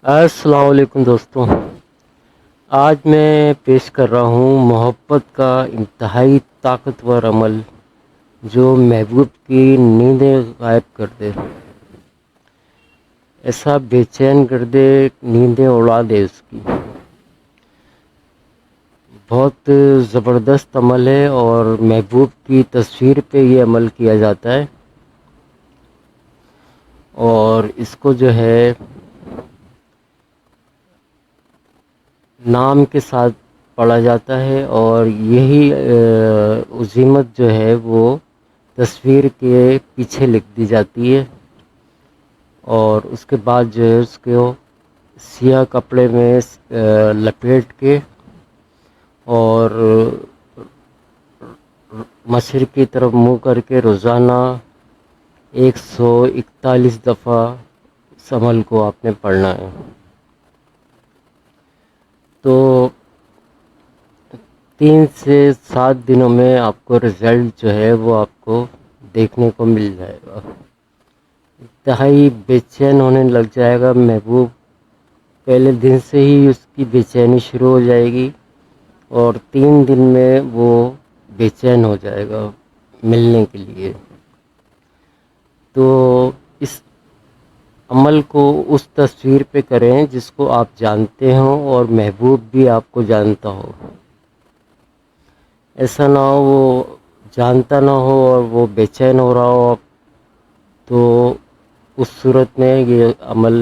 السلام علیکم دوستوں، آج میں پیش کر رہا ہوں محبت کا انتہائی طاقتور عمل جو محبوب کی نیندیں غائب کر دے، ایسا بے چین کر دے، نیندیں اڑا دے اس کی۔ بہت زبردست عمل ہے اور محبوب کی تصویر پہ یہ عمل کیا جاتا ہے، اور اس کو جو ہے نام کے ساتھ پڑھا جاتا ہے، اور یہی عزیمت جو ہے وہ تصویر کے پیچھے لکھ دی جاتی ہے، اور اس کے بعد جو ہے اس کو سیاہ کپڑے میں لپیٹ کے اور مشرق کی طرف منہ کر کے روزانہ 141 دفعہ اس عمل کو آپ نے پڑھنا ہے۔ تو 3 سے 7 دنوں میں آپ کو رزلٹ جو ہے وہ آپ کو دیکھنے کو مل جائے گا۔ انتہائی بے چین ہونے لگ جائے گا محبوب، پہلے دن سے ہی اس کی بے چینی شروع ہو جائے گی، اور 3 دن میں وہ بے چین ہو جائے گا ملنے کے لیے۔ تو اس عمل کو اس تصویر پہ کریں جس کو آپ جانتے ہوں اور محبوب بھی آپ کو جانتا ہو۔ ایسا نہ ہو وہ جانتا نہ ہو اور وہ بے چین ہو رہا ہو، تو اس صورت میں یہ عمل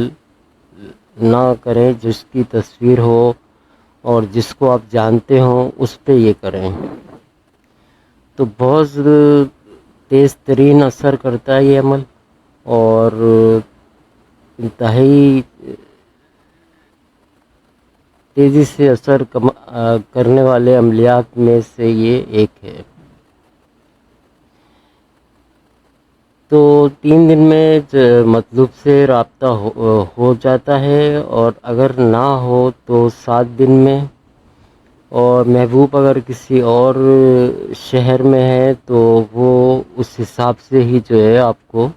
نہ کریں۔ جس کی تصویر ہو اور جس کو آپ جانتے ہوں اس پہ یہ کریں، تو بہت تیز ترین اثر کرتا ہے یہ عمل، اور انتہائی تیزی سے اثر کرنے والے عملیات میں سے یہ ایک ہے۔ تو 3 دن میں مطلوب سے رابطہ ہو جاتا ہے، اور اگر نہ ہو تو 7 دن میں، اور محبوب اگر کسی اور شہر میں ہے تو وہ اس حساب سے ہی جو ہے آپ کو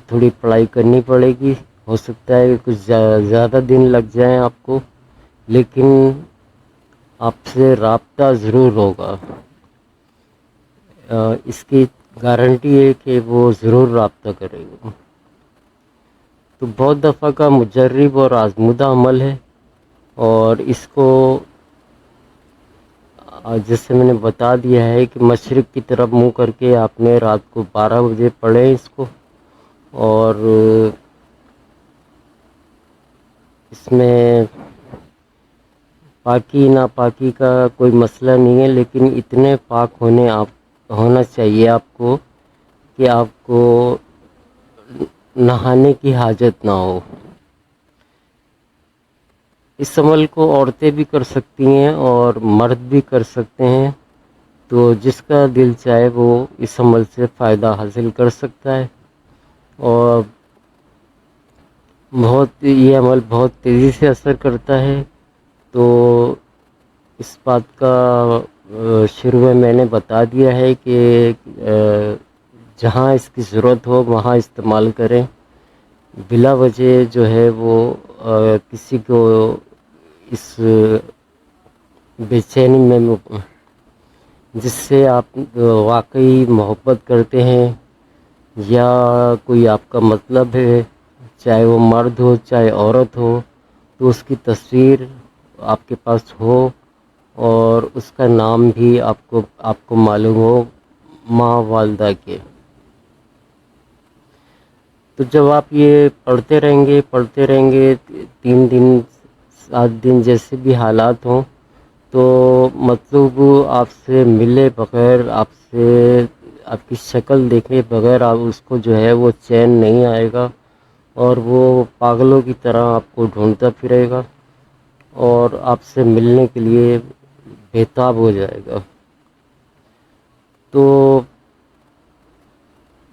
تھوڑی پڑھائی کرنی پڑے گی۔ ہو سکتا ہے کہ کچھ زیادہ دن لگ جائیں آپ کو، لیکن آپ سے رابطہ ضرور ہوگا۔ اس کی گارنٹی ہے کہ وہ ضرور رابطہ کرے گا۔ تو بہت دفعہ کا مجرب اور آزمودہ عمل ہے، اور اس کو جیسے میں نے بتا دیا ہے کہ مشرق کی طرف منہ کر کے آپ نے رات کو 12 بجے پڑھیں اس کو، اور اس میں پاکی ناپاکی کا کوئی مسئلہ نہیں ہے، لیکن اتنے پاک ہونا چاہیے آپ کو کہ آپ کو نہانے کی حاجت نہ ہو۔ اس عمل کو عورتیں بھی کر سکتی ہیں اور مرد بھی کر سکتے ہیں، تو جس کا دل چاہے وہ اس عمل سے فائدہ حاصل کر سکتا ہے، اور یہ عمل بہت تیزی سے اثر کرتا ہے۔ تو اس بات کا شروع میں نے بتا دیا ہے کہ جہاں اس کی ضرورت ہو وہاں استعمال کریں، بلا وجہ جو ہے وہ کسی کو اس بے چینی میں جس سے آپ واقعی محبت کرتے ہیں یا کوئی آپ کا مطلب ہے، چاہے وہ مرد ہو چاہے عورت ہو، تو اس کی تصویر آپ کے پاس ہو اور اس کا نام بھی آپ کو معلوم ہو ماں والدہ کے۔ تو جب آپ یہ پڑھتے رہیں گے 3 دن 7 دن جیسے بھی حالات ہوں، تو مطلوب آپ سے ملے بغیر، آپ کی شکل دیکھے بغیر آپ اس کو جو ہے وہ چین نہیں آئے گا، اور وہ پاگلوں کی طرح آپ کو ڈھونڈتا پھرے گا اور آپ سے ملنے کے لیے بےتاب ہو جائے گا۔ تو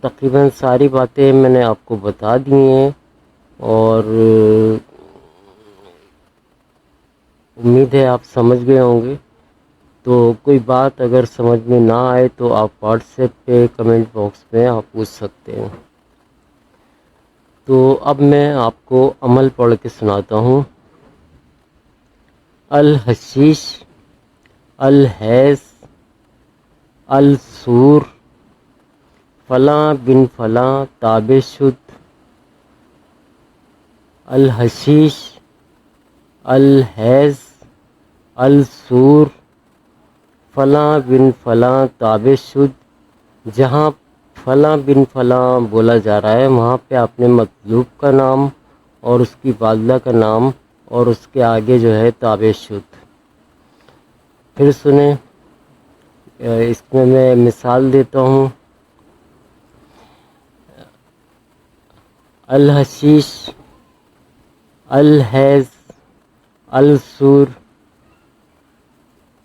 تقریباً ساری باتیں میں نے آپ کو بتا دی ہیں، اور امید ہے آپ سمجھ گئے ہوں گے۔ تو کوئی بات اگر سمجھ میں نہ آئے تو آپ واٹس ایپ پہ کمنٹ باکس میں آپ پوچھ سکتے ہیں۔ تو اب میں آپ کو عمل پڑھ کے سناتا ہوں۔ الحشیش، الحیض، السور، فلاں بن فلاں تابع شد۔ الحشیش، الحیض، السور، فلاں بن فلاں تابع شد۔ جہاں فلاں بن فلاں بولا جا رہا ہے وہاں پہ آپ نے مطلوب کا نام اور اس کی والدہ کا نام اور اس کے آگے جو ہے تابع شد۔ پھر سنیں، اس میں مثال دیتا ہوں۔ الحشیش، الحیض، السور،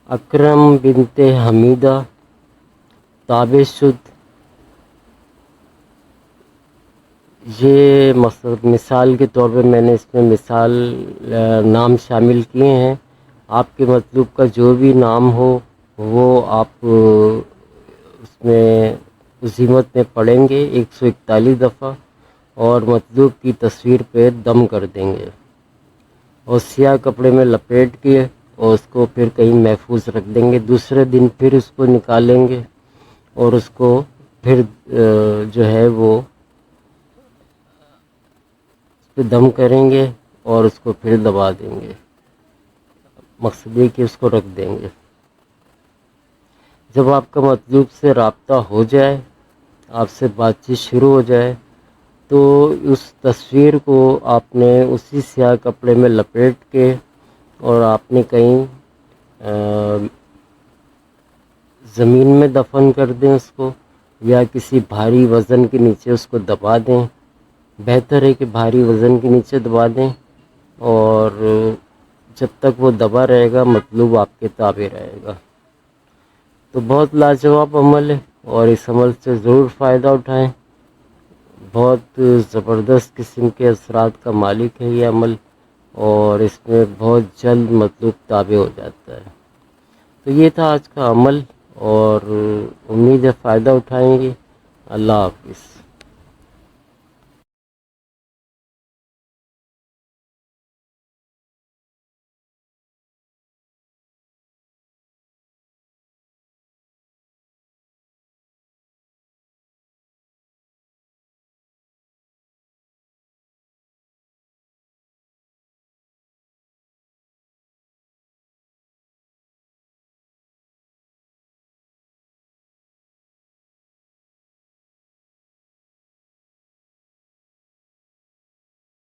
اکرم بنت حمیدہ تابع شد۔ یہ مثال کے طور پہ میں نے اس میں مثال نام شامل کیے ہیں۔ آپ کے مطلوب کا جو بھی نام ہو وہ آپ اس میں عزیمت میں پڑھیں گے 141 دفعہ، اور مطلوب کی تصویر پہ دم کر دیں گے اور سیاہ کپڑے میں لپیٹ کے اور اس کو پھر کہیں محفوظ رکھ دیں گے۔ دوسرے دن پھر اس کو نکالیں گے اور اس کو پھر جو ہے وہ اس پہ دم کریں گے اور اس کو پھر دبا دیں گے، مقصد یہ کہ اس کو رکھ دیں گے۔ جب آپ کا مطلوب سے رابطہ ہو جائے، آپ سے بات چیت شروع ہو جائے، تو اس تصویر کو آپ نے اسی سیاہ کپڑے میں لپیٹ کے اور آپ نے کہیں زمین میں دفن کر دیں اس کو، یا کسی بھاری وزن کے نیچے اس کو دبا دیں۔ بہتر ہے کہ بھاری وزن کے نیچے دبا دیں، اور جب تک وہ دبا رہے گا مطلوب آپ کے تابع رہے گا۔ تو بہت لاجواب عمل ہے، اور اس عمل سے ضرور فائدہ اٹھائیں۔ بہت زبردست قسم کے اثرات کا مالک ہے یہ عمل، اور اس میں بہت جلد مطلوب تابع ہو جاتا ہے۔ تو یہ تھا آج کا عمل، اور امید ہے فائدہ اٹھائیں گے۔ اللہ حافظ۔